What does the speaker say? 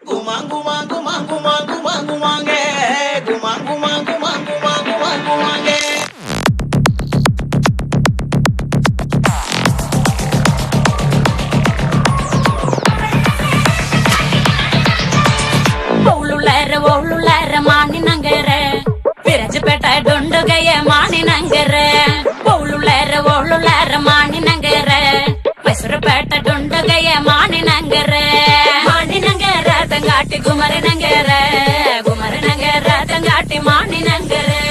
குமாங்கு மாங்கு மாங்கு மாங்கு மாங்கு மாங்கே குமாங்கு மாங்கு மாங்கு மாங்கு மாங்கு மாங்கே ஒழுளர மானி நங்கர விரஜப்பேட்ட டொண்டுகைய மானி நங்கர ஒழுளர மானி நங்கர மைசூரப்பேட்ட டொண்டுகைய மானி நங்கர தங்காட்டி குமரி நங்கர தங்காட்டி மானி நங்கர